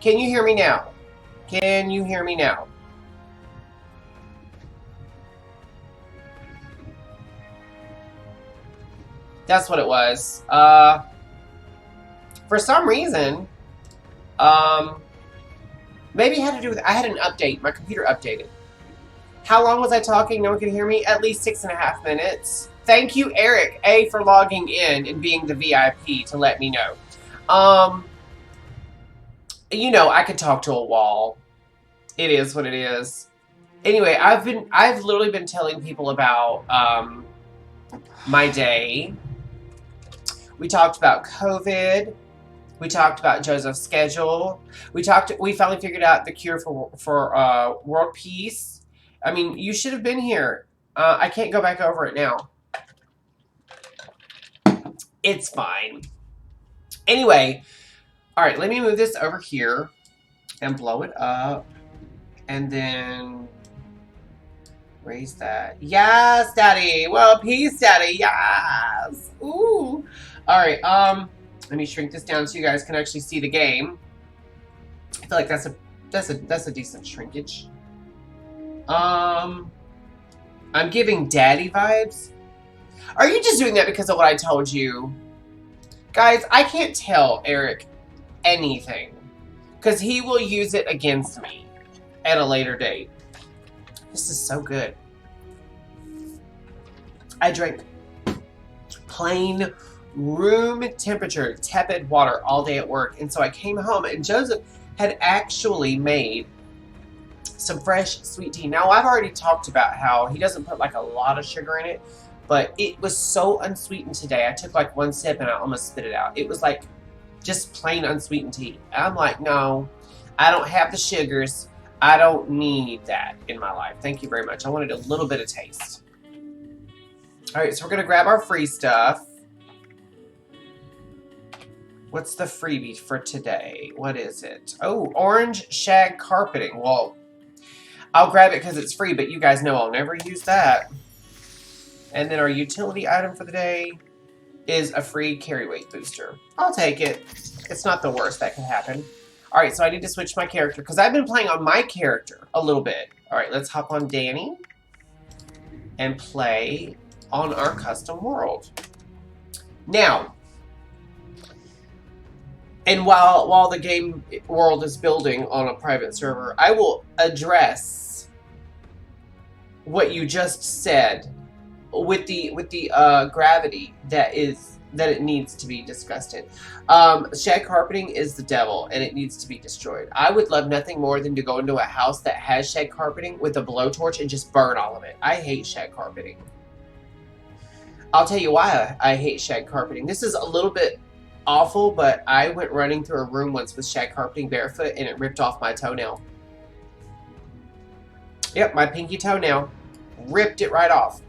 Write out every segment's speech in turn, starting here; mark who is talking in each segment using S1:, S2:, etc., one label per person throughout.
S1: Can you hear me now? Can you hear me now? That's what it was. For some reason, maybe it had to do with, I had an update. My computer updated. How long was I talking? No one can hear me? At least 6.5 minutes. Thank you, Eric A, for logging in and being the VIP to let me know. You know, I could talk to a wall. It is what it is. Anyway, I've literally been telling people about my day. We talked about COVID. We talked about Joseph's schedule. We finally figured out the cure for world peace. I mean, you should have been here. I can't go back over it now. It's fine. Anyway, all right, let me move this over here and blow it up. And then raise that. Yes, Daddy. Well, peace, Daddy. Yes. Ooh. All right. Let me shrink this down so you guys can actually see the game. I feel like that's a decent shrinkage. I'm giving Daddy vibes. Are you just doing that because of what I told you? Guys, I can't tell Eric anything because he will use it against me at a later date. This is so good. I drank plain room temperature tepid water all day at work, and so I came home and Joseph had actually made some fresh sweet tea. Now, I've already talked about how he doesn't put like a lot of sugar in it, but it was so unsweetened today. I took like one sip and I almost spit it out. It was like just plain unsweetened tea. And I'm like, no, I don't have the sugars. I don't need that in my life. Thank you very much. I wanted a little bit of taste. All right, so we're going to grab our free stuff. What's the freebie for today? What is it? Oh, orange shag carpeting. Well, I'll grab it because it's free, but you guys know I'll never use that. And then our utility item for the day is a free carry weight booster. I'll take it. It's not the worst that can happen. All right, so I need to switch my character because I've been playing on my character a little bit. All right, let's hop on Danny and play on our custom world. Now, and while the game world is building on a private server, I will address what you just said with the gravity that it needs to be discussed in. Shag carpeting is the devil and it needs to be destroyed. I would love nothing more than to go into a house that has shag carpeting with a blowtorch and just burn all of it. I hate shag carpeting. I'll tell you why I hate shag carpeting. This is a little bit awful, but I went running through a room once with shag carpeting barefoot and it ripped off my toenail. Yep, my pinky toenail. Ripped it right off.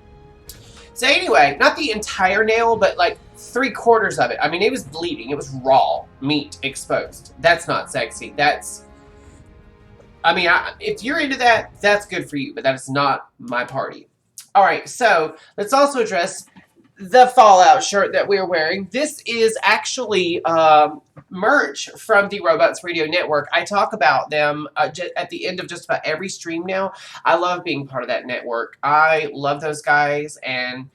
S1: So anyway, not the entire nail, but like 3/4 of it. I mean, it was bleeding. It was raw meat exposed. That's not sexy. That's, I mean, if you're into that, that's good for you, but that is not my party. All right, so let's also address the Fallout shirt that we're wearing. This is actually merch from the Robots Radio Network. I talk about them at the end of just about every stream now. I love being part of that network. I love those guys, and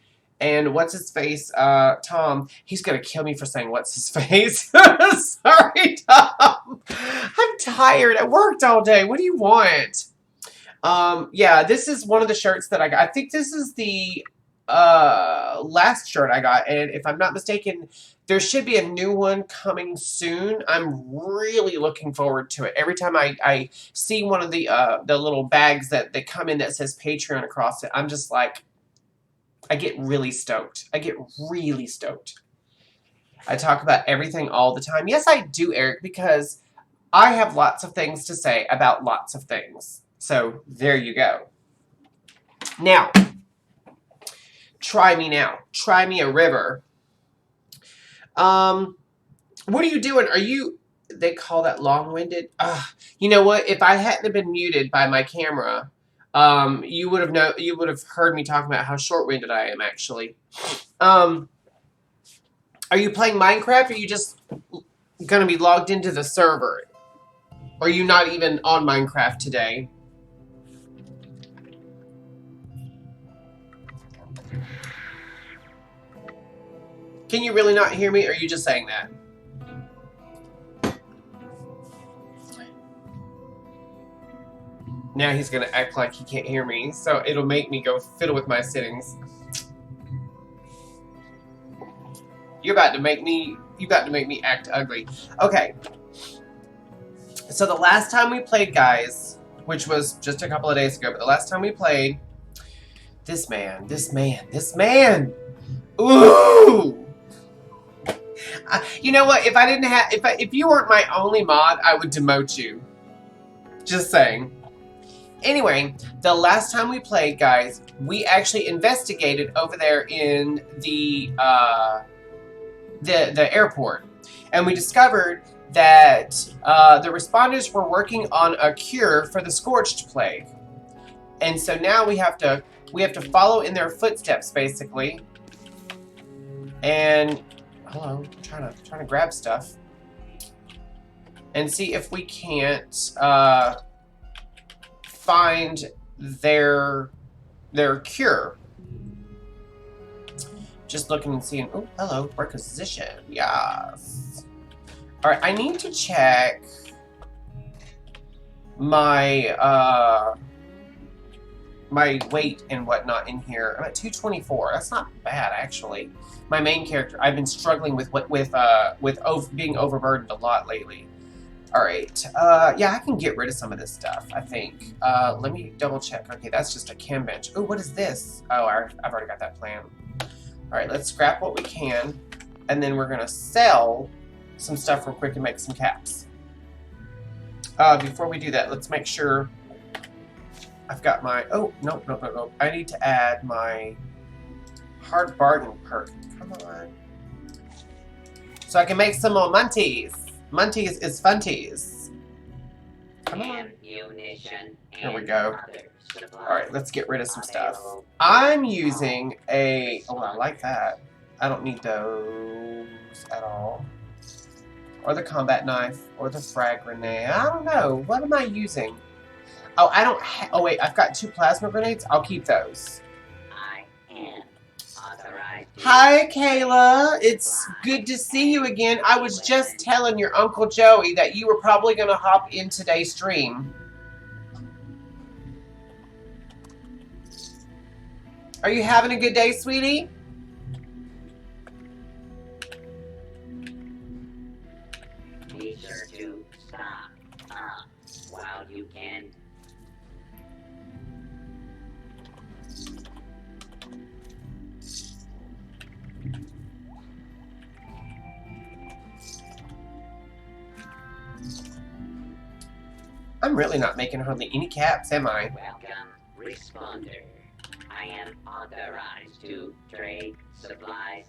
S1: what's his face? Tom. He's gonna kill me for saying what's his face. Sorry, Tom. I'm tired. I worked all day. What do you want? Yeah, this is one of the shirts that I got. I think this is the last shirt I got, and if I'm not mistaken, there should be a new one coming soon. I'm really looking forward to it. Every time I see one of the little bags that they come in that says Patreon across it, I'm just like, I get really stoked. I get really stoked. I talk about everything all the time. Yes, I do, Eric, because I have lots of things to say about lots of things. So there you go. Now, try me now. Try me a river. What are you doing? Are you, they call that long-winded? You know what? If I hadn't have been muted by my camera, you would have heard me talking about how short-winded I am, actually. Are you playing Minecraft, or are you just going to be logged into the server? Or are you not even on Minecraft today? Can you really not hear me, or are you just saying that? Now he's gonna act like he can't hear me, so it'll make me go fiddle with my settings. You're about to make me act ugly. Okay. So the last time we played, guys, which was just a couple of days ago, but the last time we played, this man. Ooh! You know what? If you weren't my only mod, I would demote you. Just saying. Anyway, the last time we played, guys, we actually investigated over there in the airport, and we discovered that the responders were working on a cure for the scorched plague, and so now we have to follow in their footsteps, basically. And hello, I'm trying to grab stuff and see if we can't find their cure. Just looking and seeing. Oh, hello, requisition. Yes. All right, I need to check my my weight and whatnot in here. I'm at 224. That's not bad, actually. My main character, I've been struggling with being overburdened a lot lately. All right. Yeah, I can get rid of some of this stuff, I think. Let me double check. Okay, that's just a chem bench. Oh, what is this? Oh, I've already got that plan. All right, let's scrap what we can, and then we're gonna sell some stuff real quick and make some caps. Before we do that, let's make sure I've got my. Oh, no. I need to add my hard bargain perk. Come on. So I can make some more munties. Munties is funties. Come on. Here we go. Alright, let's get rid of some stuff. I'm using a... Oh, I like that. I don't need those at all. Or the combat knife. Or the frag grenade. I don't know. What am I using? Oh, I don't oh, wait. I've got 2 plasma grenades. I'll keep those. Hi, Kayla. It's good to see you again. I was just telling your Uncle Joey that you were probably going to hop in today's stream. Are you having a good day, sweetie?
S2: Be sure to stop while you can.
S1: I'm really not making hardly any caps, am I?
S2: Welcome, responder. I am authorized to trade supplies.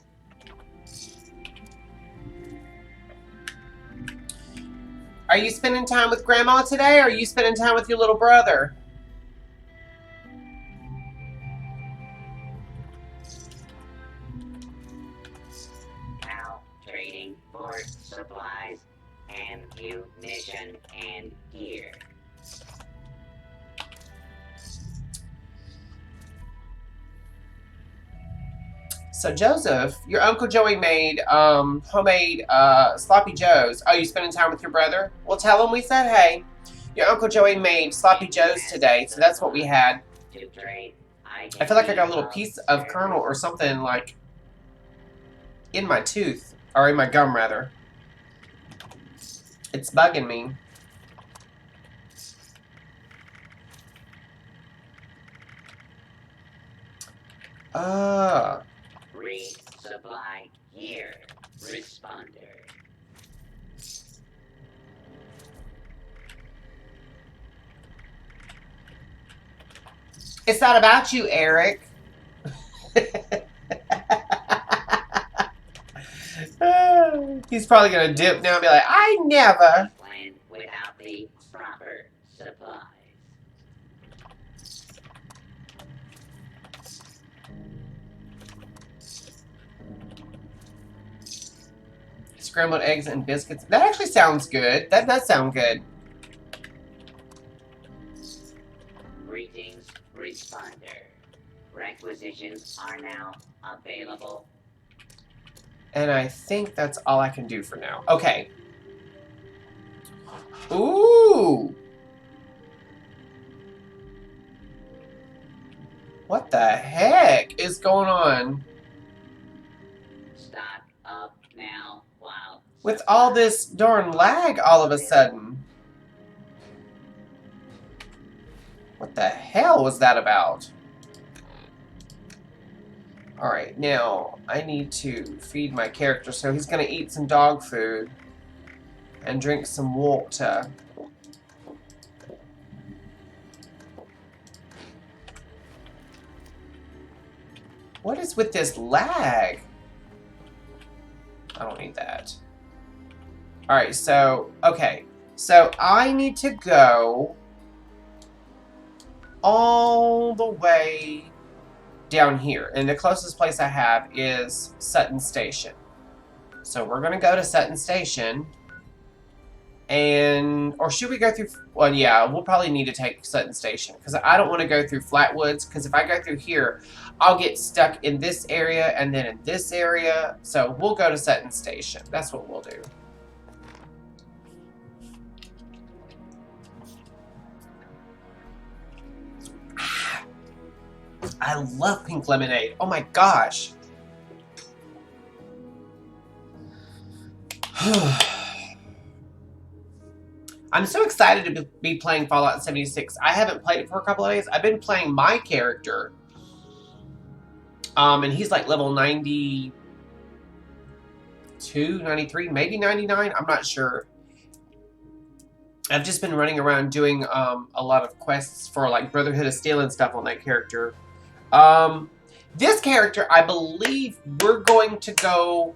S1: Are you spending time with Grandma today, or are you spending time with your little brother?
S2: Now trading for supplies, ammunition, and gear.
S1: So Joseph, your Uncle Joey made homemade sloppy joes. Oh, you spending time with your brother? Well, tell him we said hey. Your Uncle Joey made sloppy joes today, so that's what we had. I feel like I got a little piece of kernel or something like in my tooth, or in my gum rather. It's bugging me.
S2: Resupply here, responder.
S1: It's not about you, Eric. He's probably gonna dip now and be like, I never.
S2: Plan without the proper supplies.
S1: Scrambled eggs and biscuits. That actually sounds good. That does sound good.
S2: Greetings, responder. Requisitions are now available.
S1: And I think that's all I can do for now. Okay. Ooh! What the heck is going on?
S2: Stock up now while
S1: With all this darn lag all of a sudden. What the hell was that about? Alright, now I need to feed my character, so he's gonna eat some dog food and drink some water. What is with this lag? I don't need that. Alright, so, okay. So I need to go all the way down here. And the closest place I have is Sutton Station. So we're going to go to Sutton Station. And, or should we go through, well, yeah, we'll probably need to take Sutton Station. Because I don't want to go through Flatwoods. Because if I go through here, I'll get stuck in this area and then in this area. So we'll go to Sutton Station. That's what we'll do. I love pink lemonade. Oh my gosh. I'm so excited to be playing Fallout 76. I haven't played it for a couple of days. I've been playing my character. And he's like level 92, 93, maybe 99. I'm not sure. I've just been running around doing a lot of quests for like Brotherhood of Steel and stuff on that character. This character, I believe we're going to go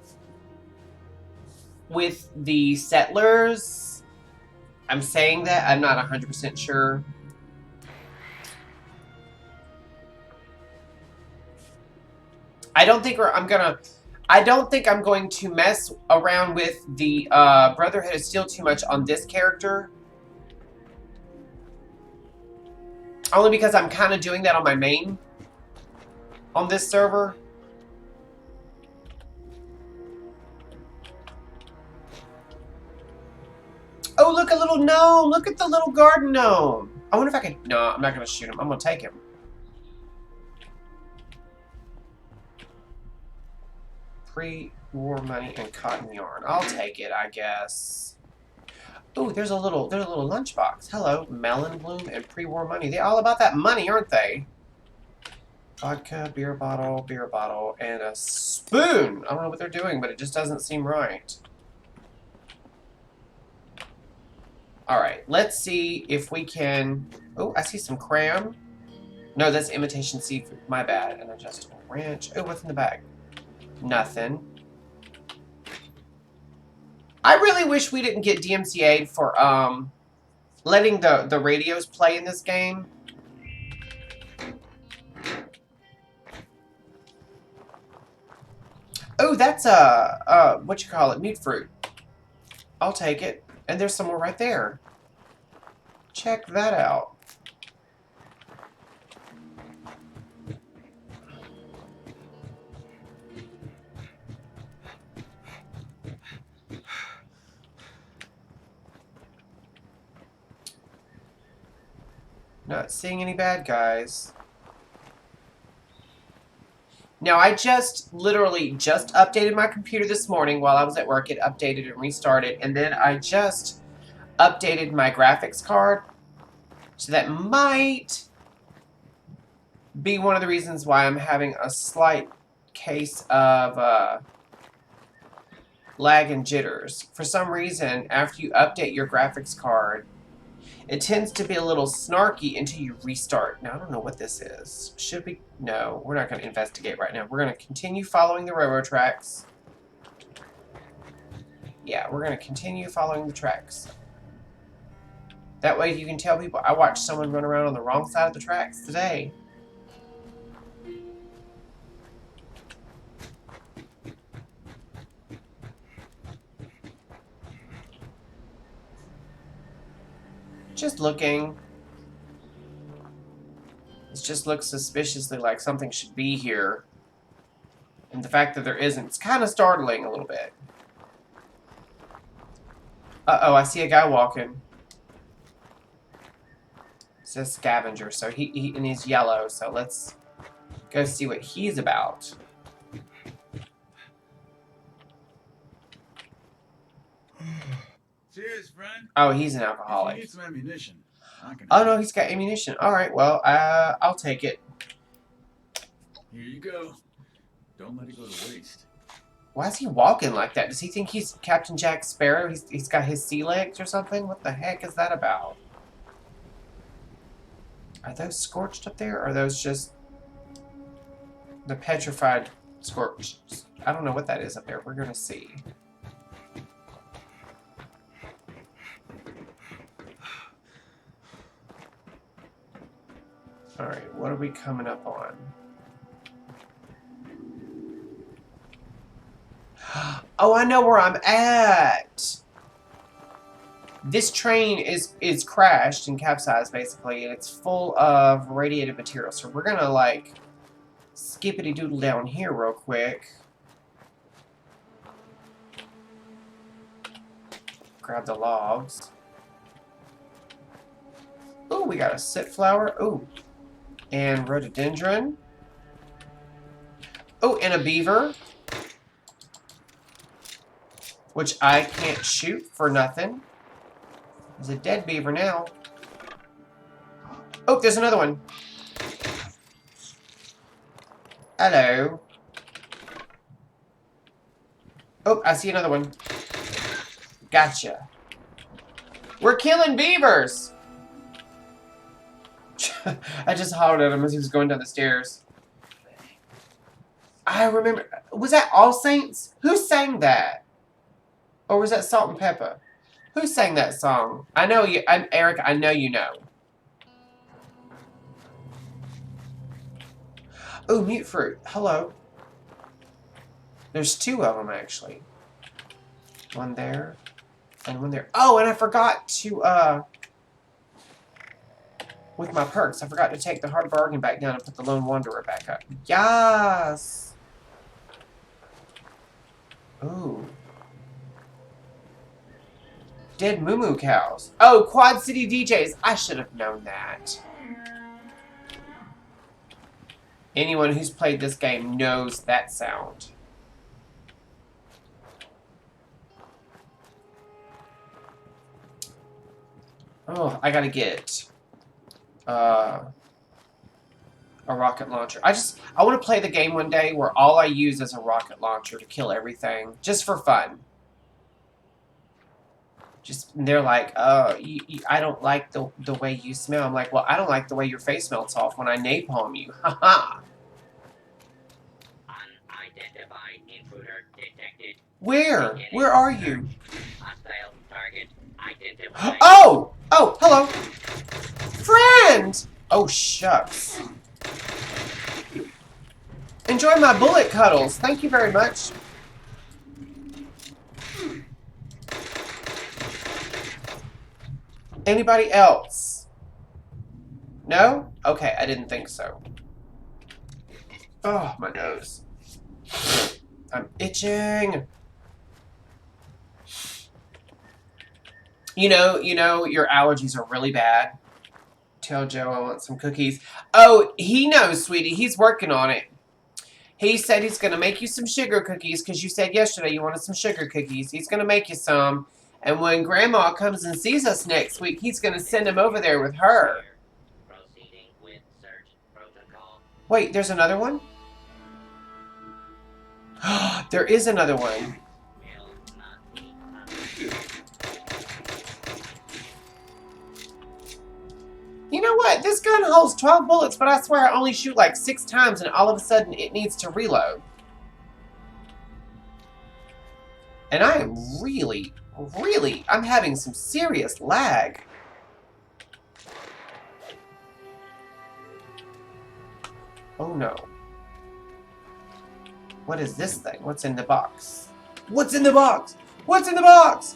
S1: with the settlers. I'm saying that. I'm not 100% sure. I don't think I'm going to mess around with the Brotherhood of Steel too much on this character. Only because I'm kind of doing that on my main on this server. Oh, look, a little gnome. Look at the little garden gnome. I wonder if I can... No, I'm not going to shoot him. I'm going to take him. Pre-war money and cotton yarn. I'll take it, I guess. Oh, there's a little lunchbox. Hello, melon bloom and pre-war money. They're all about that money, aren't they? Vodka, beer bottle, and a spoon. I don't know what they're doing, but it just doesn't seem right. Alright, let's see if we can... Oh, I see some cram. No, that's imitation seafood. My bad. An adjustable ranch. Oh, what's in the bag? Nothing. I really wish we didn't get DMCA'd for letting the radios play in this game. Oh, that's a what you call it, mute fruit. I'll take it. And there's some more right there. Check that out. Not seeing any bad guys. Now, I literally just updated my computer this morning while I was at work. It updated and restarted. And then I just updated my graphics card. So that might be one of the reasons why I'm having a slight case of lag and jitters. For some reason, after you update your graphics card, it tends to be a little snarky until you restart. Now, I don't know what this is. Should we? No, we're not going to investigate right now. We're going to continue following the railroad tracks. Yeah, we're going to continue following the tracks. That way you can tell people, I watched someone run around on the wrong side of the tracks today. Just looking. This just looks suspiciously like something should be here. And the fact that there isn't, it's kind of startling a little bit. Uh-oh, I see a guy walking. It says scavenger, so and he's yellow, so let's go see what he's about.
S3: Cheers, friend.
S1: Oh, he's an
S3: If you
S1: alcoholic.
S3: need some ammunition, I can.
S1: Oh no, he's got ammunition. Alright, well, I'll take it.
S3: Here you go. Don't let it go to waste.
S1: Why is he walking like that? Does he think he's Captain Jack Sparrow? He's got his sea legs or something? What the heck is that about? Are those scorched up there? Or are those just the petrified scorched? I don't know what that is up there. We're gonna see. Alright, what are we coming up on? Oh, I know where I'm at! This train is crashed and capsized, basically, and it's full of radiated material. So we're gonna, like, skippity-doodle down here real quick. Grab the logs. Ooh, we got a soot flower. Ooh. And rhododendron. Oh, and a beaver. Which I can't shoot for nothing. There's a dead beaver now. Oh, there's another one. Hello. Oh, I see another one. Gotcha. We're killing beavers! I just hollered at him as he was going down the stairs. I remember. Was that All Saints? Who sang that? Or was that Salt and Pepper? Who sang that song? I know you. Eric, I know you know. Oh, mute fruit. Hello. There's two of them, actually. One there. And one there. Oh, and I forgot to, with my perks, I forgot to take the Heart of Bargain back down and put the Lone Wanderer back up. Yes! Ooh. Dead moo cows. Oh, Quad City DJs. I should have known that. Anyone who's played this game knows that sound. Oh, I gotta get a rocket launcher. I want to play the game one day where all I use is a rocket launcher to kill everything, just for fun. They're like, I don't like the way you smell. I'm like, well, I don't like the way your face melts off when I napalm you. Haha.
S2: Unidentified intruder detected.
S1: Where? Where are you?
S2: Hostile target identified.
S1: Oh! Oh, hello. Friend! Oh, shucks. Enjoy my bullet cuddles. Thank you very much. Anybody else? No? Okay, I didn't think so. Oh, my nose. I'm itching. You know, your allergies are really bad. Tell Joe I want some cookies. Oh, he knows, sweetie. He's working on it. He said he's going to make you some sugar cookies because you said yesterday you wanted some sugar cookies. He's going to make you some. And when Grandma comes and sees us next week, he's going to send them over there with her.
S2: Proceeding with search protocol.
S1: Wait, there's another one? There is another one.
S2: Will not be
S1: You know what? This gun holds 12 bullets, but I swear I only shoot like 6 times and all of a sudden it needs to reload. And I am really, I'm having some serious lag. Oh no. What is this thing? What's in the box? What's in the box? What's in the box?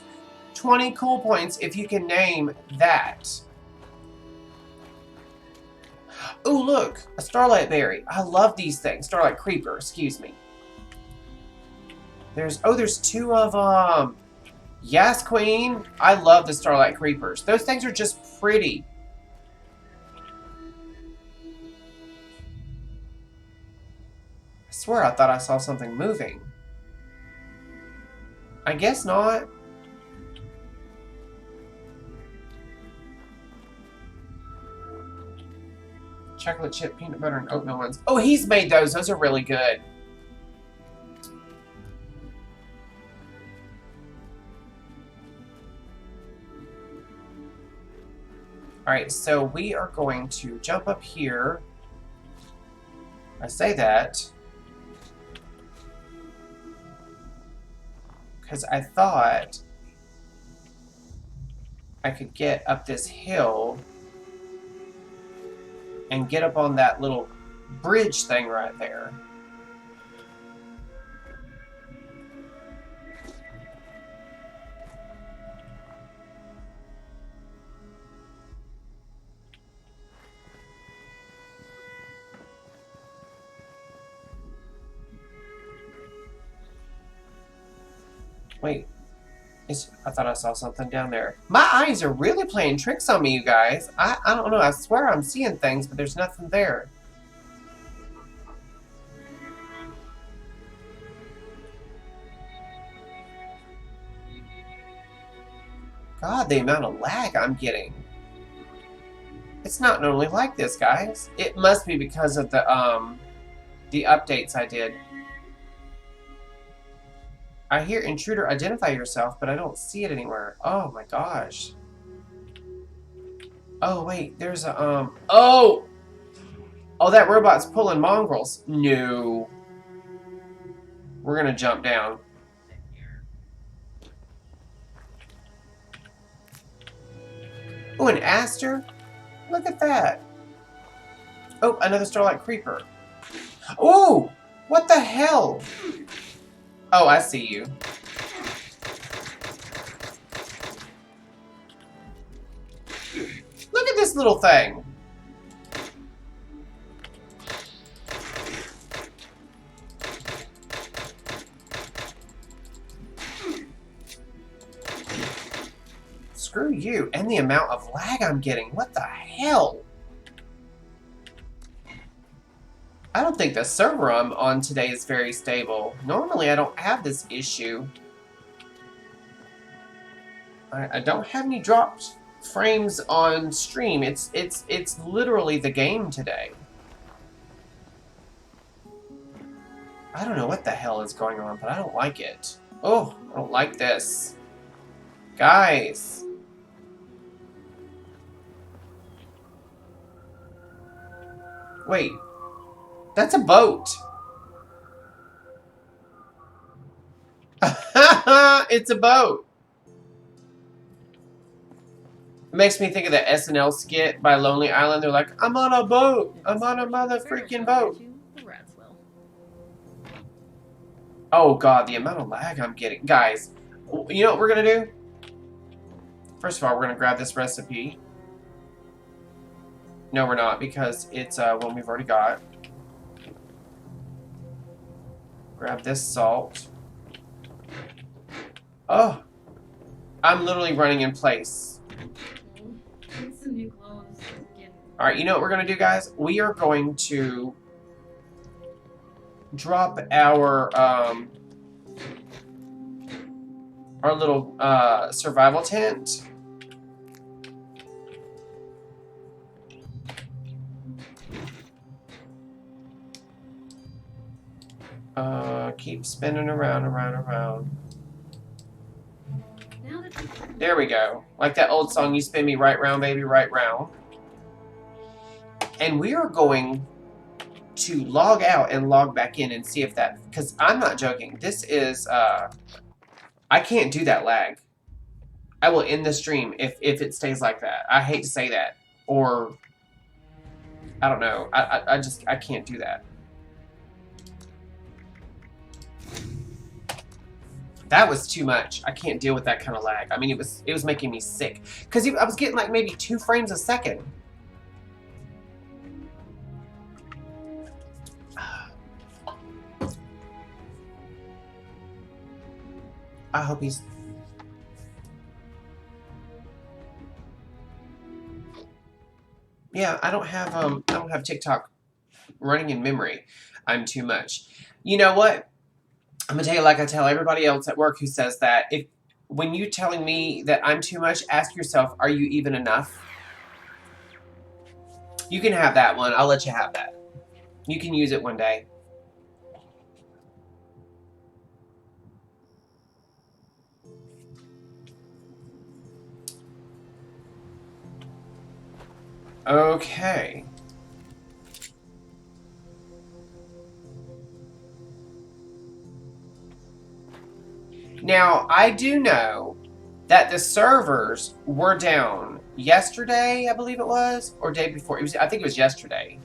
S1: 20 cool points if you can name that. Oh, look, a starlight berry. I love these things. Starlight creeper, excuse me. There's 2 of them. Yes, queen. I love the starlight creepers. Those things are just pretty. I swear I thought I saw something moving. I guess not. Chocolate chip, peanut butter, and oatmeal ones. Oh, he's made those. Those are really good. Alright, so we are going to jump up here. I say that because I thought I could get up this hill and get up on that little bridge thing right there. Wait, I thought I saw something down there. My eyes are really playing tricks on me, you guys. I don't know. I swear I'm seeing things, but there's nothing there. God, the amount of lag I'm getting. It's not normally like this, guys. It must be because of the updates I did. I hear intruder, identify yourself, but I don't see it anywhere. Oh my gosh. Oh wait, there's a oh! Oh, that robot's pulling mongrels. No. We're gonna jump down. Oh, an aster? Look at that. Oh, another starlight creeper. Oh! What the hell? Oh, I see you. Look at this little thing. Screw you. And the amount of lag I'm getting. What the hell? I don't think the server I'm on today is very stable. Normally I don't have this issue. I don't have any dropped frames on stream. It's literally the game today. I don't know what the hell is going on, but I don't like it. Oh, I don't like this. Guys. Wait. That's a boat. It's a boat. It makes me think of the SNL skit by Lonely Island. They're like, I'm on a boat. I'm on a mother freaking boat. Oh god, the amount of lag I'm getting. Guys, you know what we're going to do? First of all, we're going to grab this recipe. No, we're not, because it's one we've already got. Grab this salt. Oh! I'm literally running in place. Alright, you know what we're going to do, guys? We are going to drop our little survival tent. Keep spinning around. There we go. Like that old song, you spin me right round, baby, right round. And we are going to log out and log back in and see if that, because I'm not joking. This is, I can't do that lag. I will end the stream if it stays like that. I hate to say that. Or, I don't know. I can't do that. That was too much. I can't deal with that kind of lag. I mean, it was making me sick. Because I was getting like maybe 2 frames a second. I hope he's... Yeah, I don't have TikTok running in memory. I'm too much. You know what? I'm gonna tell you like I tell everybody else at work who says that, if when you telling me that I'm too much, ask yourself, are you even enough? You can have that one. I'll let you have that. You can use it one day. Okay. Now, I do know that the servers were down yesterday, I believe it was, or day before. I think it was yesterday.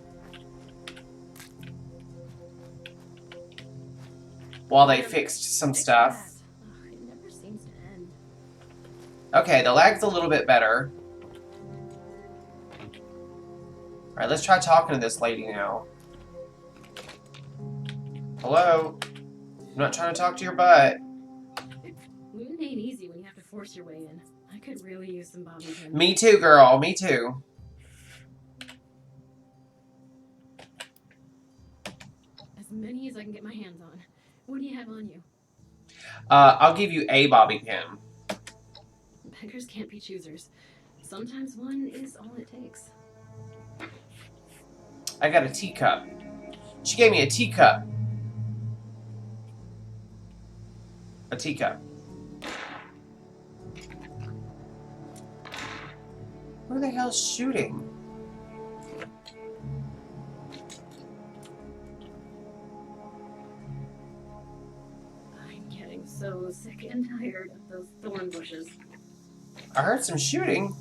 S1: While they fixed some stuff.
S4: It never seems to end.
S1: Okay, the lag's a little bit better. Alright, let's try talking to this lady now. Hello? I'm not trying to talk to your butt.
S4: Moving ain't easy when you have to force your way in. I could really use some bobby pins.
S1: Me too, girl. Me too.
S4: As many as I can get my hands on. What do you have on you?
S1: I'll give you a bobby pin.
S4: Beggars can't be choosers. Sometimes one is all it takes.
S1: I got a teacup. She gave me a teacup. A teacup. Who the hell's shooting?
S4: I'm getting so sick and tired of those thorn bushes.
S1: I heard some shooting.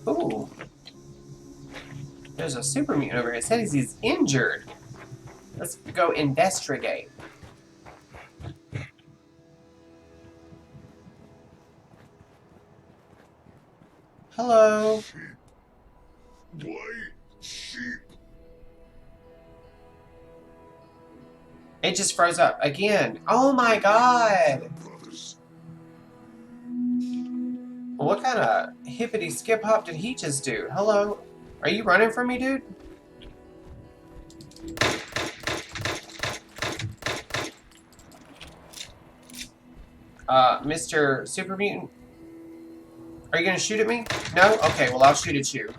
S1: Ooh. There's a super mutant over here. It says he's injured. Let's go investigate. Hello.
S3: White sheep.
S1: It just froze up again. Oh my god.
S3: Brothers.
S1: What kind of hippity skip hop did he just do? Hello? Are you running from me, dude? Mr. Super Mutant? Are you gonna shoot at me? No? Okay, well I'll shoot at you.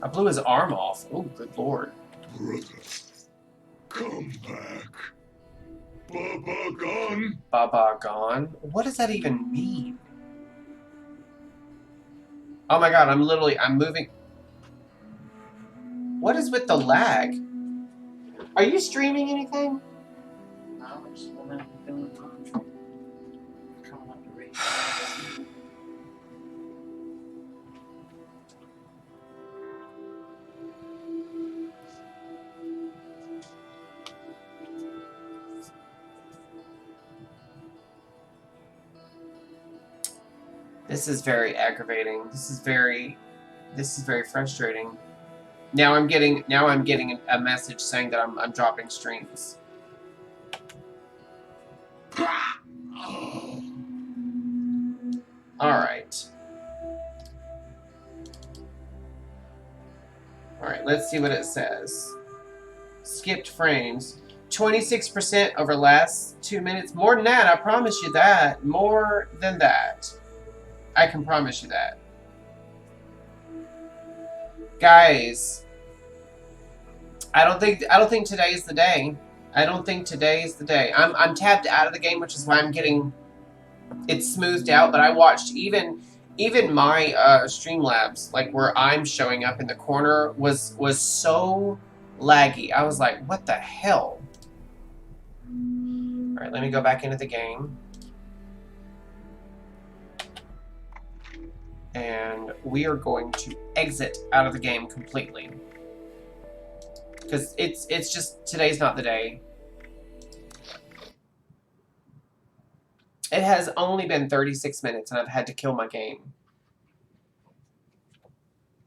S1: I blew his arm off. Oh, good lord.
S3: Brother. Come back. Baba gone.
S1: Baba gone? What does that even mean? Oh my god, I'm moving. What is with the lag? Are you streaming anything?
S2: No, I'm just feeling coming up to reach.
S1: This is very aggravating. This is very frustrating. Now I'm getting a message saying that I'm dropping streams. Alright. Alright, let's see what it says. Skipped frames. 26% over last 2 minutes. More than that, I promise you that. More than that. I can promise you that. Guys, I don't think today is the day. I don't think today is the day. I'm tabbed out of the game, which is why I'm getting it smoothed out, but I watched even my Streamlabs, like where I'm showing up in the corner, was so laggy. I was like, what the hell? Alright, let me go back into the game. And we are going to exit out of the game completely. Because it's just, today's not the day. It has only been 36 minutes and I've had to kill my game.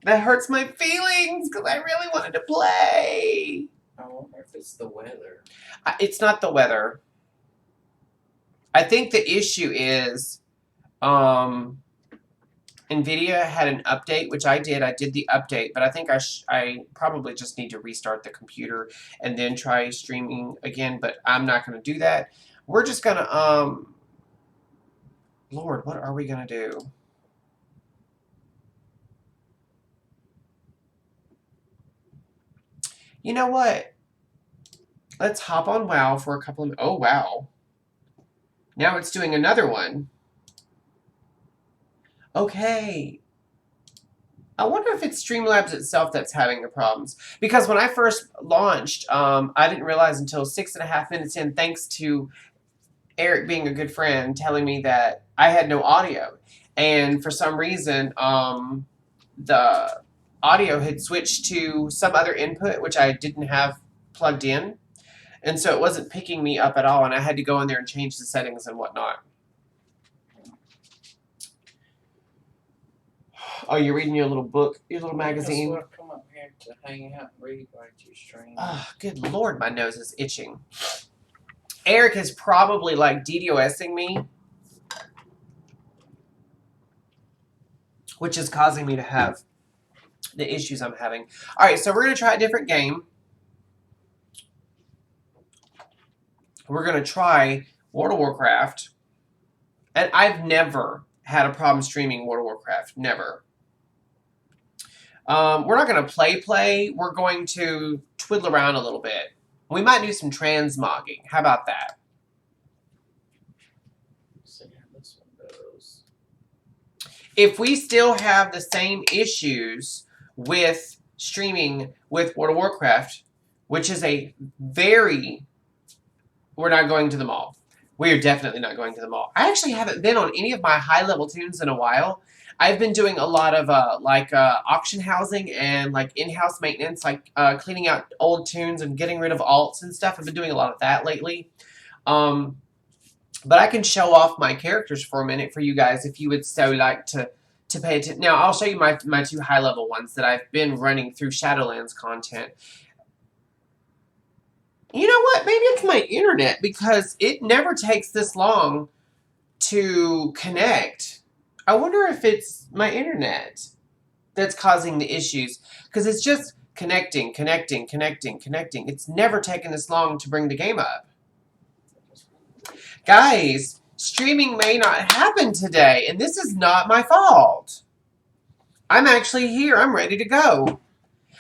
S1: That hurts my feelings because I really wanted to play.
S2: I wonder if it's the weather.
S1: It's not the weather. I think the issue is NVIDIA had an update, which I did. I did the update, but I think I probably just need to restart the computer and then try streaming again, but I'm not going to do that. We're just going to, Lord, what are we going to do? You know what? Let's hop on WoW for a couple of... Oh, wow. Now it's doing another one. Okay. I wonder if it's Streamlabs itself that's having the problems. Because when I first launched, I didn't realize until 6.5 minutes in, thanks to Eric being a good friend, telling me that I had no audio. And for some reason, the audio had switched to some other input, which I didn't have plugged in. And so it wasn't picking me up at all, and I had to go in there and change the settings and whatnot. Oh, you're reading your little book, your little magazine?
S2: I come up here to hang out and read while you stream.
S1: Oh, good Lord, my nose is itching. Eric is probably like DDoSing me, which is causing me to have the issues I'm having. All right, so we're going to try a different game. We're going to try World of Warcraft. And I've never had a problem streaming World of Warcraft. Never. We're not going to play. We're going to twiddle around a little bit. We might do some transmogging. How about that?
S2: See how this one goes.
S1: If we still have the same issues with streaming with World of Warcraft, which is a very... We're not going to the mall. We are definitely not going to the mall. I actually haven't been on any of my high-level tunes in a while. I've been doing a lot of auction housing and like in-house maintenance, like cleaning out old tunes and getting rid of alts and stuff. I've been doing a lot of that lately. But I can show off my characters for a minute for you guys if you would so like to pay attention. Now, I'll show you my two high-level ones that I've been running through Shadowlands content. You know what? Maybe it's my internet because it never takes this long to connect. I wonder if it's my internet that's causing the issues because it's just connecting. It's never taken this long to bring the game up. Guys, streaming may not happen today, and this is not my fault. I'm actually here. I'm ready to go.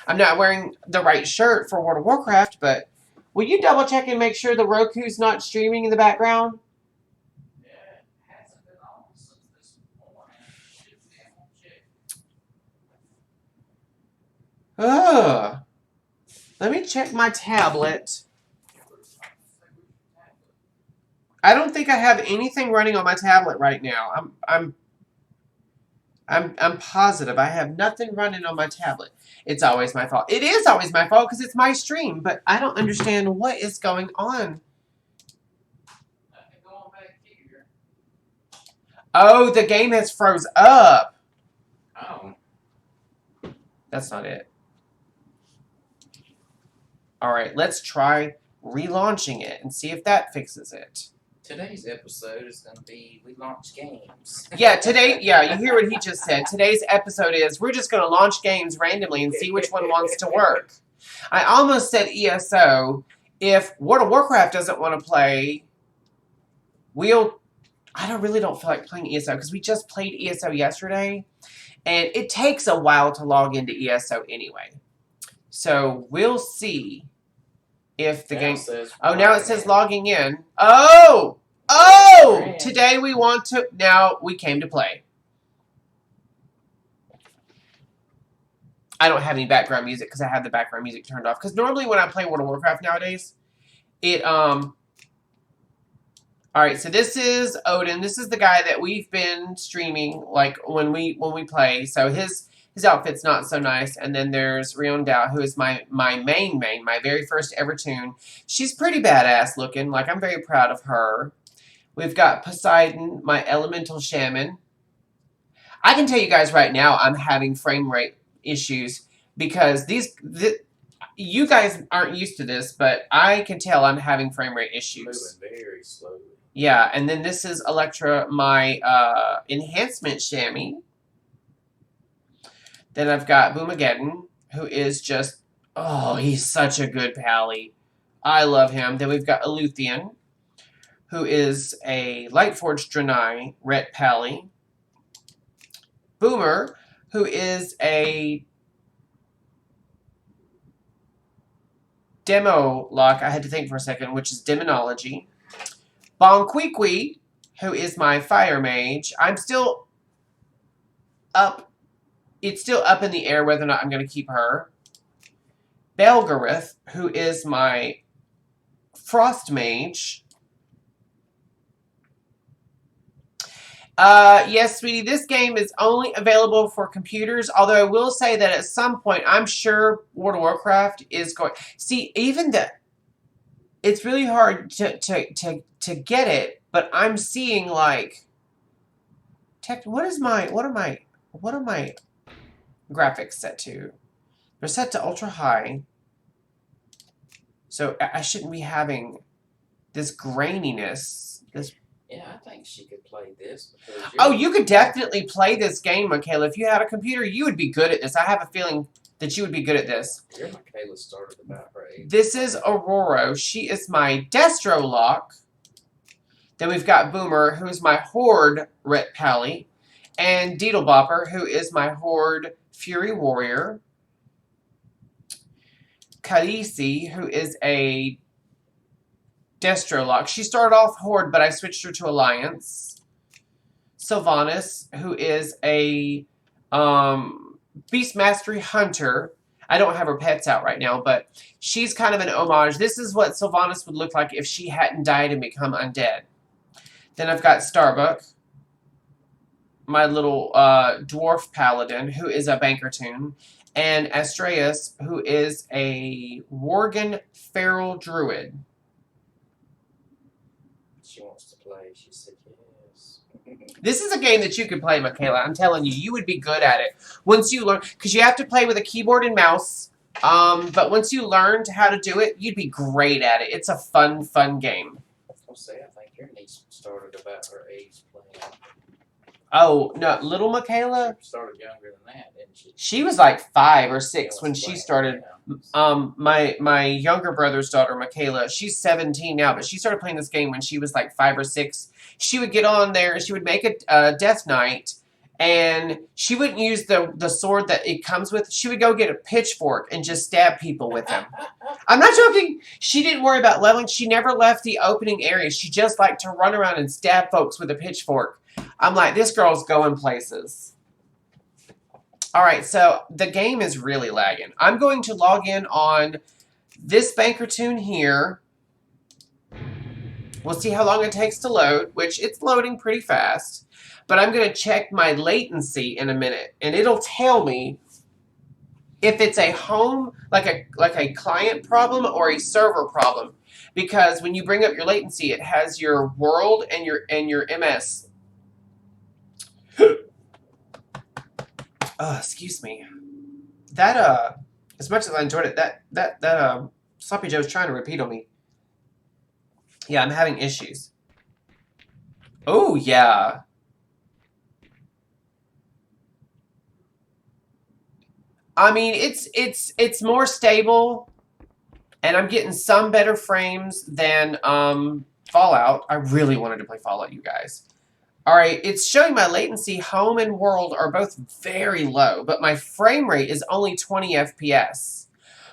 S1: I'm not wearing the right shirt for World of Warcraft, but... Will you double check and make sure the Roku's not streaming in the background?
S2: Yeah, it hasn't been on since this morning.
S1: Ugh. Let me check my tablet. I don't think I have anything running on my tablet right now. I'm positive I have nothing running on my tablet. It's always my fault. It is always my fault because it's my stream, but I don't understand what is going on.
S2: Nothing going back here.
S1: Oh, the game has froze up.
S2: Oh.
S1: That's not it. All right, let's try relaunching it and see if that fixes it.
S2: Today's episode is going to be we launch games.
S1: Yeah, you hear what he just said. Today's episode is we're just going to launch games randomly and see which one wants to work. I almost said ESO. If World of Warcraft doesn't want to play, I really don't feel like playing ESO because we just played ESO yesterday. And it takes a while to log into ESO anyway. So we'll see if the game... Oh, now it says logging in. Oh! Today we want to... Now we came to play. I don't have any background music because I have the background music turned off. Because normally when I play World of Warcraft nowadays, Alright, so this is Odin. This is the guy that we've been streaming, like, when we play. So his outfit's not so nice. And then there's Riondao, who is my main, my very first ever tune. She's pretty badass looking. Like, I'm very proud of her. We've got Poseidon, my elemental shaman. I can tell you guys right now, I'm having frame rate issues because You guys aren't used to this, but I can tell I'm having frame rate
S2: Moving
S1: issues.
S2: very slowly.
S1: Yeah, and then this is Electra, my enhancement chamois. Then I've got Boomageddon, who is just, oh, he's such a good pally. I love him. Then we've got Eluthian, who is a Lightforged Draenei Ret pally. Boomer, who is a Demo Lock, I had to think for a second, which is Demonology. Bonquiqui, who is my Fire Mage. I'm still up. It's still up in the air whether or not I'm going to keep her. Belgareth, who is my Frost Mage. Yes, sweetie, this game is only available for computers, although I will say that at some point, I'm sure World of Warcraft is going... See, even the... It's really hard to get it, but I'm seeing, like... What are my graphics set to? They're set to ultra high. So I shouldn't be having this graininess, this...
S2: Yeah, I think she could play this. Because
S1: Oh, you could definitely play this game, Michaela. If you had a computer, you would be good at this. I have a feeling that you would be good at this.
S2: Your Michaela started about her age.
S1: This is Aurora. She is my Destro Lock. Then we've got Boomer, who is my Horde Ret Pally. And Deedlebopper, who is my Horde Fury Warrior. Khaleesi, who is a Destro Lock. She started off Horde, but I switched her to Alliance. Sylvanas, who is a Beast Mastery Hunter. I don't have her pets out right now, but she's kind of an homage. This is what Sylvanas would look like if she hadn't died and become undead. Then I've got Starbuck, my little dwarf paladin, who is a Bankertoon. And Astraeus, who is a Worgen Feral Druid.
S2: She wants to play. She said yes.
S1: This is a game that you could play, Michaela. I'm telling you, you would be good at it. Once you learn, because you have to play with a keyboard and mouse. But once you learned how to do it, you'd be great at it. It's a fun game.
S2: I'll say, I think your niece started about her age playing.
S1: Oh, no, little Michaela?
S2: She started younger than that, didn't she?
S1: She was like 5 or 6 when she started. My younger brother's daughter, Michaela, she's 17 now, but she started playing this game when she was like 5 or 6. She would get on there, she would make a Death Knight, and she wouldn't use the sword that it comes with. She would go get a pitchfork and just stab people with them. I'm not joking. She didn't worry about leveling. She never left the opening area. She just liked to run around and stab folks with a pitchfork. I'm like, this girl's going places. Alright, so the game is really lagging. I'm going to log in on this Bankertoon here. We'll see how long it takes to load, which it's loading pretty fast. But I'm going to check my latency in a minute, and it'll tell me if it's a home, like a client problem or a server problem. Because when you bring up your latency, it has your world and your MS. Excuse me. That as much as I enjoyed it, that Sloppy Joe's trying to repeat on me. Yeah, I'm having issues. Oh yeah. I mean, it's more stable, and I'm getting some better frames than Fallout. I really wanted to play Fallout, you guys. Alright, it's showing my latency, home and world are both very low, but my frame rate is only 20 FPS,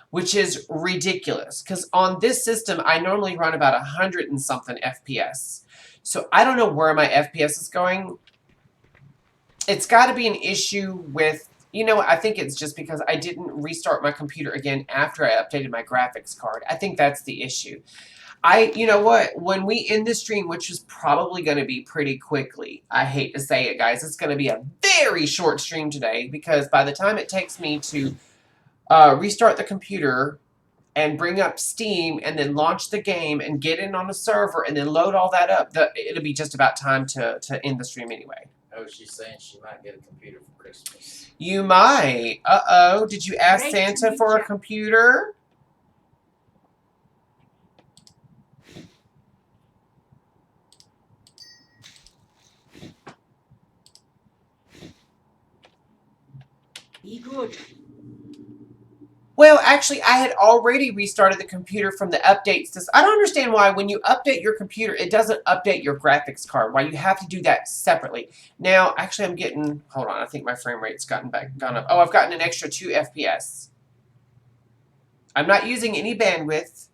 S1: which is ridiculous, because on this system, I normally run about 100 and something FPS. So I don't know where my FPS is going. It's got to be an issue with, you know, I think it's just because I didn't restart my computer again after I updated my graphics card. I think that's the issue. You know what, when we end the stream, which is probably going to be pretty quickly, I hate to say it, guys, it's going to be a very short stream today, because by the time it takes me to restart the computer and bring up Steam and then launch the game and get in on a server and then load all that up, it'll be just about time to end the stream anyway.
S2: Oh, she's saying she might get a computer for Christmas.
S1: You might. Uh-oh. Did you ask
S4: Great
S1: Santa
S4: to
S1: for
S4: meet
S1: a
S4: ya.
S1: computer?
S2: Be good.
S1: Well, actually, I had already restarted the computer from the updates. I don't understand why when you update your computer, it doesn't update your graphics card. Why you have to do that separately. Now, actually, I'm getting... Hold on. I think my frame rate's gone up. Oh, I've gotten an extra 2 FPS. I'm not using any bandwidth.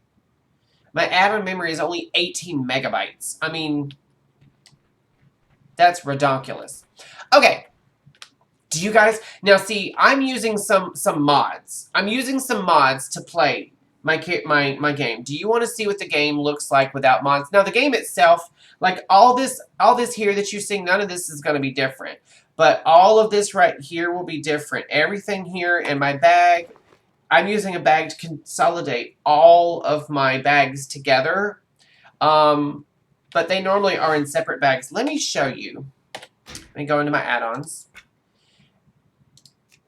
S1: My add-on memory is only 18 megabytes. I mean, that's redonkulous. Okay. Do you guys... Now, see, I'm using some mods. I'm using some mods to play my game. Do you want to see what the game looks like without mods? Now, the game itself, like all this here that you're seeing, none of this is going to be different. But all of this right here will be different. Everything here in my bag, I'm using a bag to consolidate all of my bags together. But they normally are in separate bags. Let me show you. Let me go into my add-ons.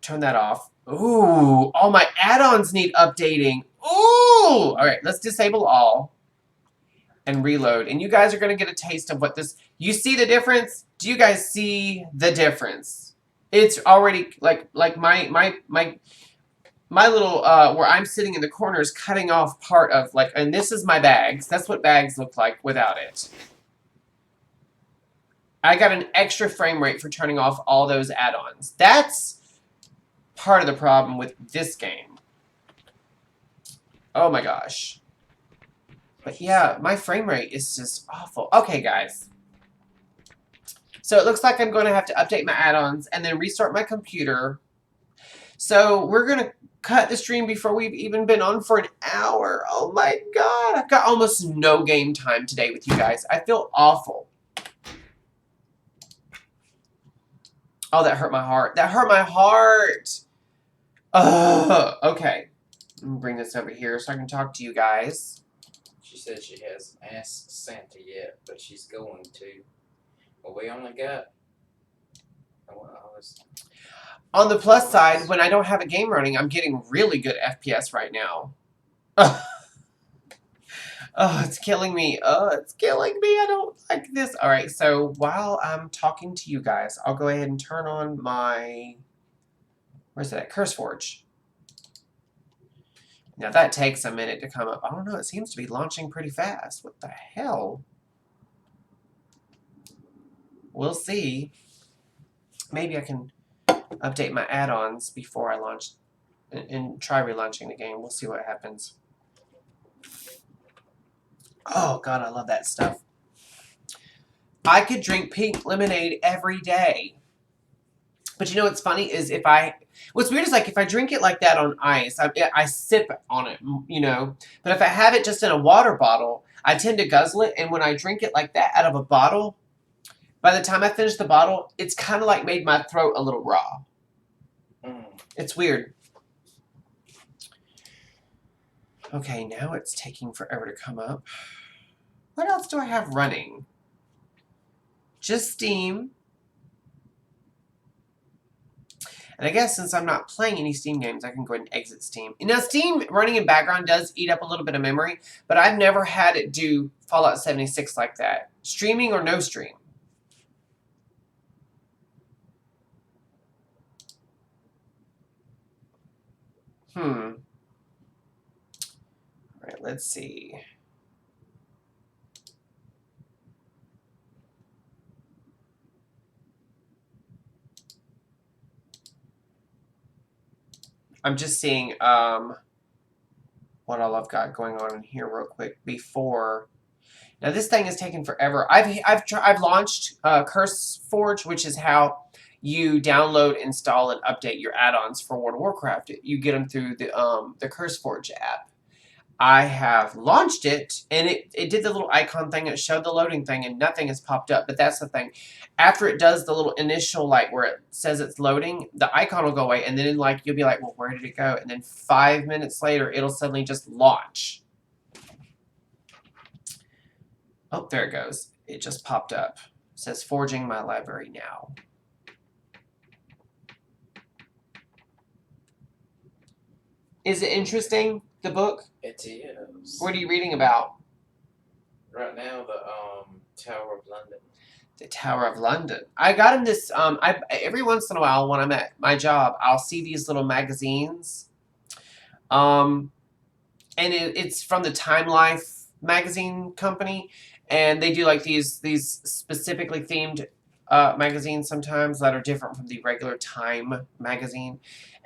S1: Turn that off. Ooh, all my add-ons need updating. Ooh! All right, let's disable all and reload. And you guys are going to get a taste of what this... You see the difference? Do you guys see the difference? It's already, like my little, where I'm sitting in the corner is cutting off part of, like, and this is my bags. That's what bags look like without it. I got an extra frame rate for turning off all those add-ons. That's part of the problem with this game. Oh my gosh. But yeah, my frame rate is just awful. Okay, guys. So it looks like I'm going to have to update my add-ons and then restart my computer. So we're going to cut the stream before we've even been on for an hour. Oh my god. I've got almost no game time today with you guys. I feel awful. Oh, that hurt my heart. That hurt my heart. Okay. Let me bring this over here so I can talk to you guys.
S5: She said she hasn't asked Santa yet, but she's going to. Well, we only got...
S1: On the plus side, when I don't have a game running, I'm getting really good FPS right now. Oh, it's killing me. Oh, it's killing me. I don't like this. All right, so while I'm talking to you guys, I'll go ahead and turn on my... Where's that? CurseForge. Now that takes a minute to come up. I don't know. It seems to be launching pretty fast. What the hell? We'll see. Maybe I can update my add-ons before I launch and try relaunching the game. We'll see what happens. Oh, God, I love that stuff. I could drink pink lemonade every day. But you know what's funny is what's weird is like if I drink it like that on ice, I sip on it, you know. But if I have it just in a water bottle, I tend to guzzle it. And when I drink it like that out of a bottle, by the time I finish the bottle, it's kind of like made my throat a little raw. It's weird. Okay, now it's taking forever to come up. What else do I have running? Just Steam. And I guess since I'm not playing any Steam games, I can go ahead and exit Steam. Now, Steam running in background does eat up a little bit of memory, but I've never had it do Fallout 76 like that. Streaming or no stream. All right, let's see. I'm just seeing what all I've got going on in here real quick before. Now this thing is taking forever. I've launched CurseForge, which is how you download, install, and update your add-ons for World of Warcraft. You get them through the CurseForge app. I have launched it, and it did the little icon thing. It showed the loading thing, and nothing has popped up. But that's the thing. After it does the little initial, like, where it says it's loading, the icon will go away, and then, like, you'll be like, well, where did it go? And then 5 minutes later, it'll suddenly just launch. Oh, there it goes. It just popped up. It says, forging my library now. Is it interesting, the book?
S5: It is.
S1: What are you reading about?
S5: Right now, the Tower of London.
S1: The Tower of London. I got him this. Every once in a while when I'm at my job, I'll see these little magazines. And it's from the Time Life magazine company, and they do like these specifically themed magazines sometimes that are different from the regular Time magazine.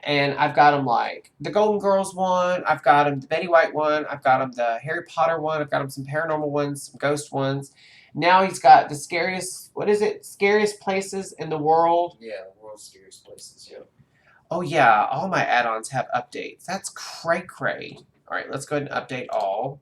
S1: And I've got them like the Golden Girls one, I've got them the Betty White one, I've got them the Harry Potter one, I've got them some paranormal ones, some ghost ones. Now he's got the scariest, what is it? Scariest places in the world.
S5: Yeah, the world's scariest places. Yep.
S1: Oh yeah, all my add-ons have updates. That's cray-cray. All right, let's go ahead and update all.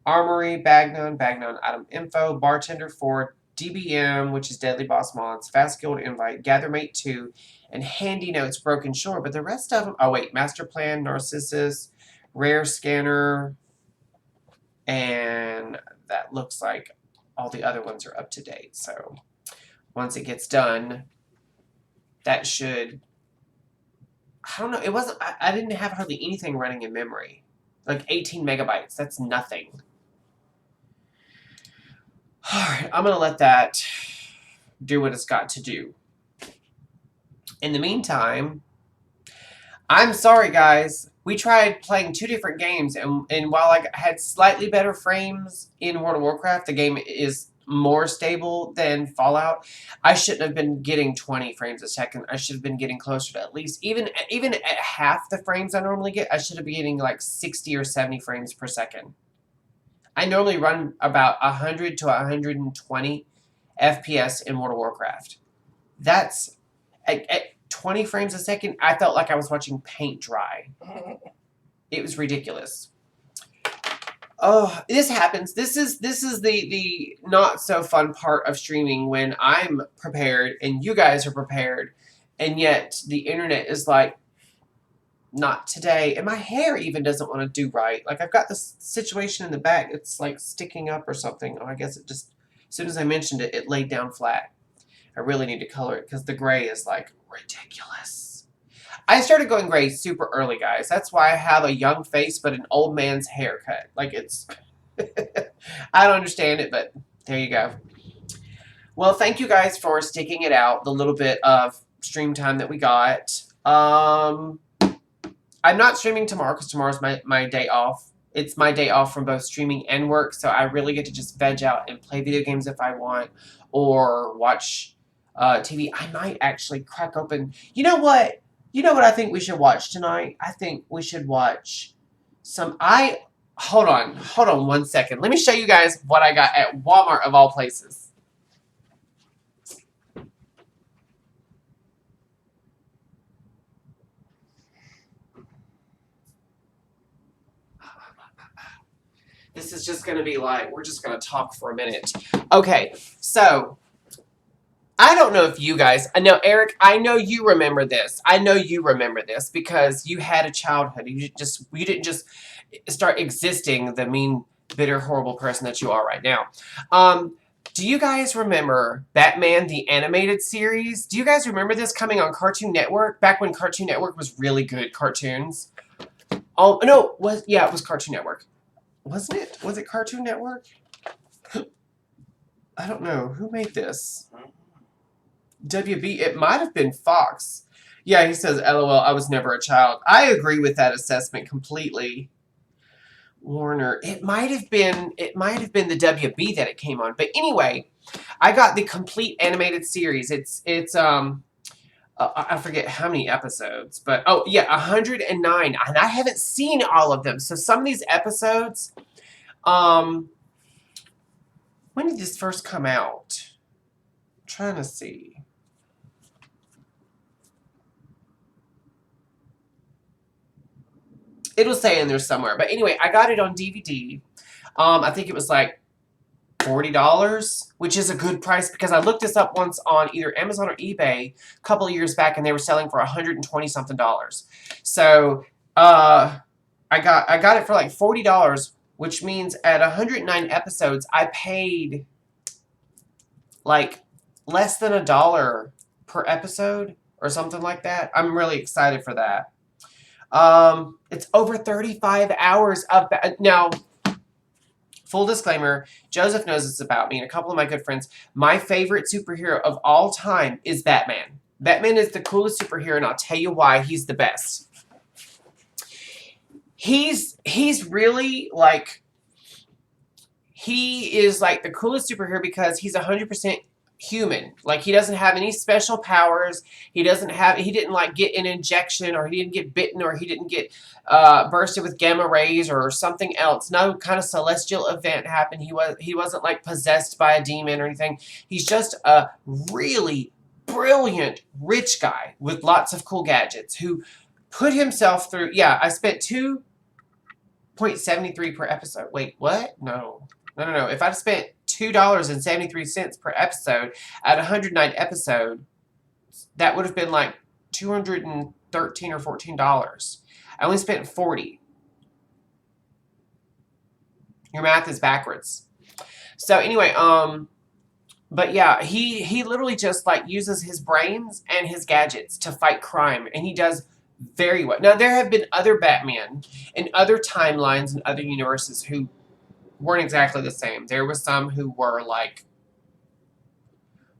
S1: Armory, Bagnon item info, Bartender 4, DBM, which is Deadly Boss Mods, Fast Guild Invite, Gathermate 2, and Handy Notes Broken Shore. But the rest of them, oh wait, Master Plan, Narcissus, Rare Scanner, and that looks like all the other ones are up to date. So once it gets done, that should, I don't know, it wasn't, I didn't have hardly anything running in memory. Like 18 megabytes, that's nothing. Alright, I'm going to let that do what it's got to do. In the meantime, I'm sorry guys, we tried playing 2 different games, and while I had slightly better frames in World of Warcraft, the game is more stable than Fallout. I shouldn't have been getting 20 frames a second. I should have been getting closer to at least, even at half the frames I normally get, I should have been getting like 60 or 70 frames per second. I normally run about 100 to 120 FPS in World of Warcraft. That's, at 20 frames a second, I felt like I was watching paint dry. It was ridiculous. Oh, this happens. This is the not so fun part of streaming, when I'm prepared and you guys are prepared, and yet the internet is like, not today. And my hair even doesn't want to do right. Like, I've got this situation in the back. It's like sticking up or something. Oh, I guess it just, as soon as I mentioned it, it laid down flat. I really need to color it because the gray is like ridiculous. I started going gray super early, guys. That's why I have a young face but an old man's haircut. Like, it's, I don't understand it, but there you go. Well, thank you guys for sticking it out, the little bit of stream time that we got. I'm not streaming tomorrow because tomorrow's my day off. It's my day off from both streaming and work, so I really get to just veg out and play video games if I want, or watch TV. I might actually crack open. You know what? You know what I think we should watch tonight? I think we should watch some. Hold on 1 second. Let me show you guys what I got at Walmart of all places. This is just going to be like, we're just going to talk for a minute. Okay, so I don't know if you guys, I know, Eric, I know you remember this. I know you remember this because you had a childhood. You didn't just start existing the mean, bitter, horrible person that you are right now. Do you guys remember Batman the Animated Series? Do you guys remember this coming on Cartoon Network? Back when Cartoon Network was really good cartoons. Oh, no, it was Cartoon Network. Wasn't it? Was it Cartoon Network? I don't know. Who made this? WB. It might have been Fox. Yeah, he says, LOL, I was never a child. I agree with that assessment completely. Warner. It might have been the WB that it came on. But anyway, I got the complete animated series. It's I forget how many episodes, but oh yeah, 109, and I haven't seen all of them. So some of these episodes, when did this first come out? I'm trying to see. It'll say in there somewhere, but anyway, I got it on DVD. I think it was like $40, which is a good price because I looked this up once on either Amazon or eBay a couple of years back, and they were selling for $120 something. So I got it for like $40, which means at 109 episodes, I paid like less than $1 per episode or something like that. I'm really excited for that. It's over 35 hours of now. full disclaimer, Joseph knows this about me and a couple of my good friends. My favorite superhero of all time is Batman. Batman is the coolest superhero, and I'll tell you why he's the best. He's really like, he is like the coolest superhero because he's 100% human. Like, he doesn't have any special powers. He didn't like get an injection, or he didn't get bitten, or he didn't get bursted with gamma rays or something else. No kind of celestial event happened. He wasn't like possessed by a demon or anything. He's just a really brilliant rich guy with lots of cool gadgets who put himself through. Yeah, I spent 2.73 per episode. Wait, what? No. If I'd spent $2.73 per episode at 109 episodes, that would have been like $213 or $14. I only spent $40. Your math is backwards. So anyway, but yeah, he literally just like uses his brains and his gadgets to fight crime, and he does very well. Now, there have been other Batman in other timelines and other universes who weren't exactly the same. There was some who were like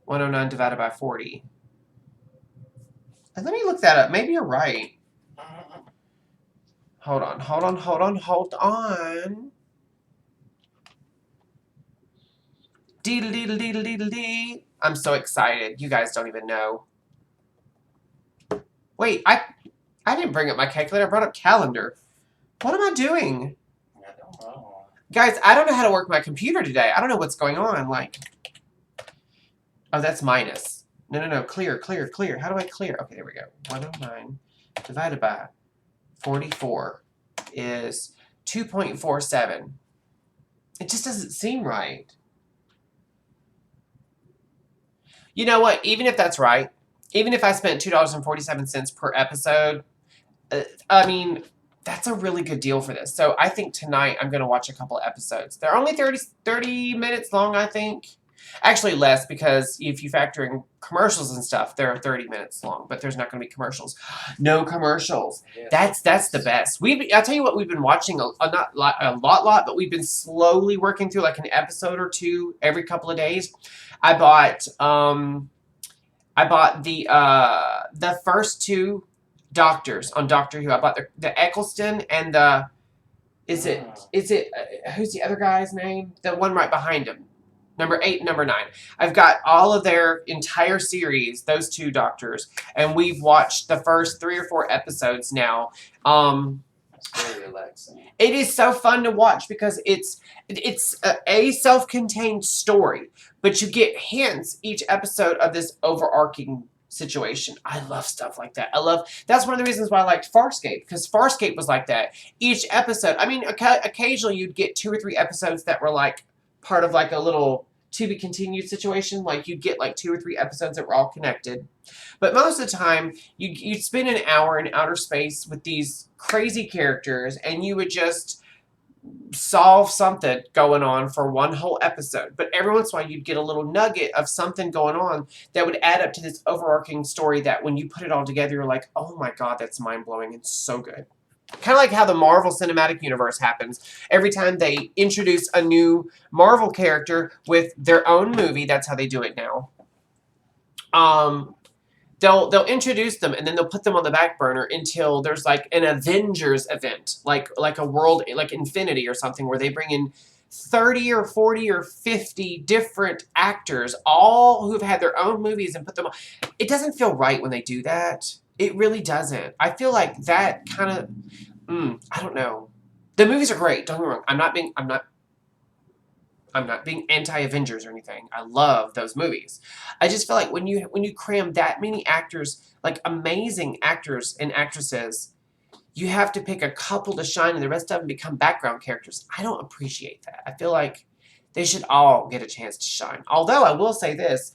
S1: 109 divided by 40. Let me look that up. Maybe you're right. Hold on. Deedle. I'm so excited. You guys don't even know. Wait, I didn't bring up my calculator. I brought up calendar. What am I doing?
S5: I don't know.
S1: Guys, I don't know how to work my computer today. I don't know what's going on. Like, oh, that's minus. No. Clear. How do I clear? Okay, there we go. 109 divided by 44 is 2.47. It just doesn't seem right. You know what? Even if that's right, even if I spent $2.47 per episode, I mean, that's a really good deal for this. So I think tonight I'm going to watch a couple of episodes. They're only 30 minutes long, I think. Actually less, because if you factor in commercials and stuff, they're 30 minutes long, but there's not going to be commercials. No commercials.
S5: Yes.
S1: That's the best. I'll tell you what, we've been watching not a lot, but we've been slowly working through like an episode or two every couple of days. I bought the first two Doctors on Doctor Who. I bought the Eccleston and the who's the other guy's name? The one right behind him. Number 8 and number 9. I've got all of their entire series, those two Doctors, and we've watched the first 3 or 4 episodes now.
S5: It's very relaxing.
S1: It is so fun to watch because it's a self-contained story, but you get hints each episode of this overarching situation. I love stuff like that. That's one of the reasons why I liked Farscape, because Farscape was like that. Each episode, I mean, occasionally you'd get 2 or 3 episodes that were like part of like a little to be continued situation. Like you'd get like 2 or 3 episodes that were all connected. But most of the time, you'd spend an hour in outer space with these crazy characters, and you would just solve something going on for one whole episode. But every once in a while, you'd get a little nugget of something going on that would add up to this overarching story that when you put it all together, you're like, oh my God, that's mind-blowing and so good. Kind of like how the Marvel Cinematic Universe happens. Every time they introduce a new Marvel character with their own movie, that's how they do it now. They'll introduce them and then they'll put them on the back burner until there's like an Avengers event, like a world, like Infinity or something, where they bring in 30 or 40 or 50 different actors, all who've had their own movies, and put them on. It doesn't feel right when they do that. It really doesn't. I feel like that kind of, I don't know. The movies are great. Don't get me wrong. I'm not being anti-Avengers or anything. I love those movies. I just feel like when you cram that many actors, like amazing actors and actresses, you have to pick a couple to shine and the rest of them become background characters. I don't appreciate that. I feel like they should all get a chance to shine. Although I will say this,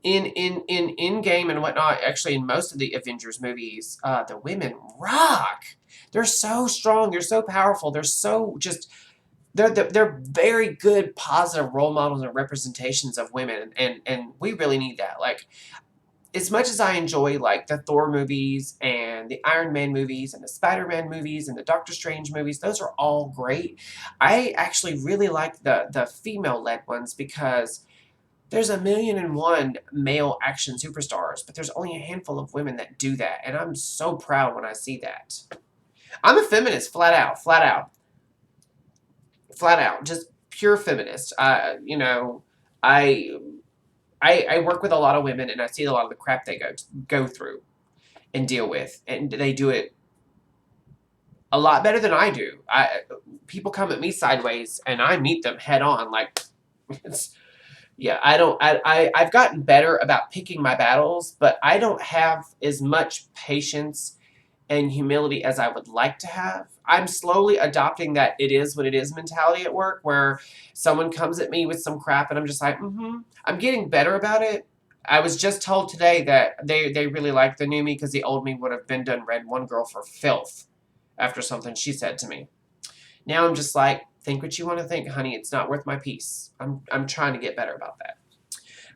S1: in game and whatnot, actually in most of the Avengers movies, the women rock. They're so strong. They're so powerful. They're so just... They're very good, positive role models and representations of women, and we really need that. Like, as much as I enjoy like the Thor movies and and the Iron Man movies and the Spider-Man movies and the Doctor Strange movies. Those are all great. I actually really like the female-led ones because there's 1,000,001 male action superstars, but there's only a handful of women that do that, and I'm so proud when I see that. I'm a feminist, flat out, flat out. Flat out, just pure feminist. You know, I work with a lot of women, and I see a lot of the crap they go through and deal with, and they do it a lot better than I do. People come at me sideways, and I meet them head on. Like, it's, yeah, I've gotten better about picking my battles, but I don't have as much patience and humility as I would like to have. I'm slowly adopting that it is what it is mentality at work, where someone comes at me with some crap and I'm just like, I'm getting better about it. I was just told today that they really like the new me because the old me would have been done read one girl for filth after something she said to me. Now I'm just like, think what you want to think, honey. It's not worth my peace. I'm trying to get better about that.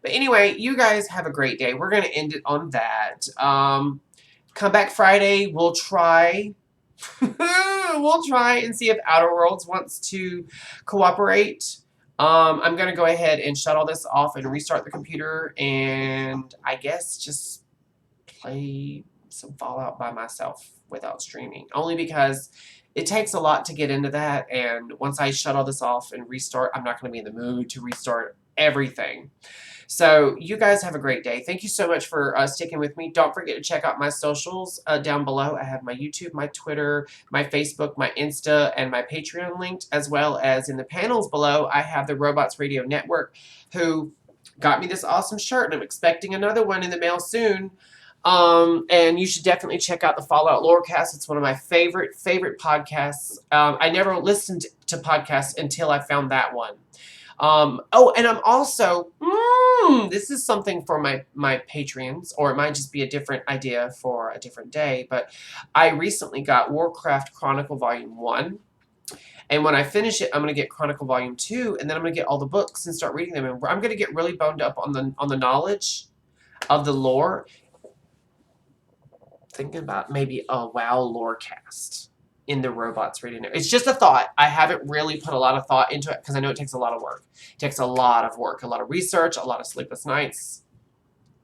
S1: But anyway, you guys have a great day. We're going to end it on that. Come back Friday. We'll try. We'll try and see if Outer Worlds wants to cooperate. I'm going to go ahead and shut all this off and restart the computer. And I guess just play some Fallout by myself without streaming. Only because it takes a lot to get into that. And once I shut all this off and restart, I'm not going to be in the mood to restart everything. So you guys have a great day. Thank you so much for sticking with me. Don't forget to check out my socials down below. I have my YouTube, my Twitter, my Facebook, my Insta, and my Patreon linked, as well as in the panels below, I have the Robots Radio Network, who got me this awesome shirt, and I'm expecting another one in the mail soon. And you should definitely check out the Fallout Lorecast. It's one of my favorite podcasts. I never listened to podcasts until I found that one. Oh, and I'm also, this is something for my Patreons, or it might just be a different idea for a different day, but I recently got Warcraft Chronicle Volume 1, and when I finish it, I'm going to get Chronicle Volume 2, and then I'm going to get all the books and start reading them, and I'm going to get really boned up on the knowledge of the lore. Thinking about maybe a WoW Lorecast in the Robots Radio Network. It's just a thought. I haven't really put a lot of thought into it because I know it takes a lot of work. It takes a lot of work, a lot of research, a lot of sleepless nights.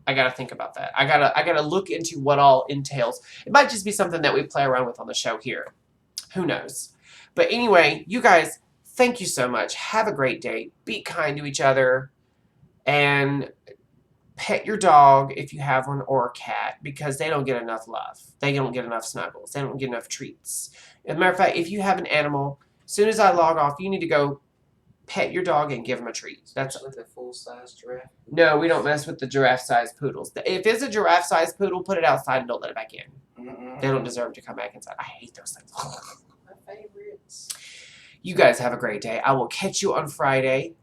S1: I gotta think about that. I gotta look into what all entails. It might just be something that we play around with on the show here. Who knows? But anyway, you guys, thank you so much. Have a great day. Be kind to each other. And pet your dog if you have one, or a cat, because they don't get enough love. They don't get enough snuggles. They don't get enough treats. As a matter of fact, if you have an animal, as soon as I log off, you need to go pet your dog and give him a treat. That's
S5: with a full-size giraffe.
S1: No, we don't mess with the giraffe-sized poodles. If it's a giraffe-sized poodle, put it outside and don't let it back in. They don't deserve to come back inside. I hate those things.
S5: My favorites.
S1: You guys have a great day. I will catch you on Friday.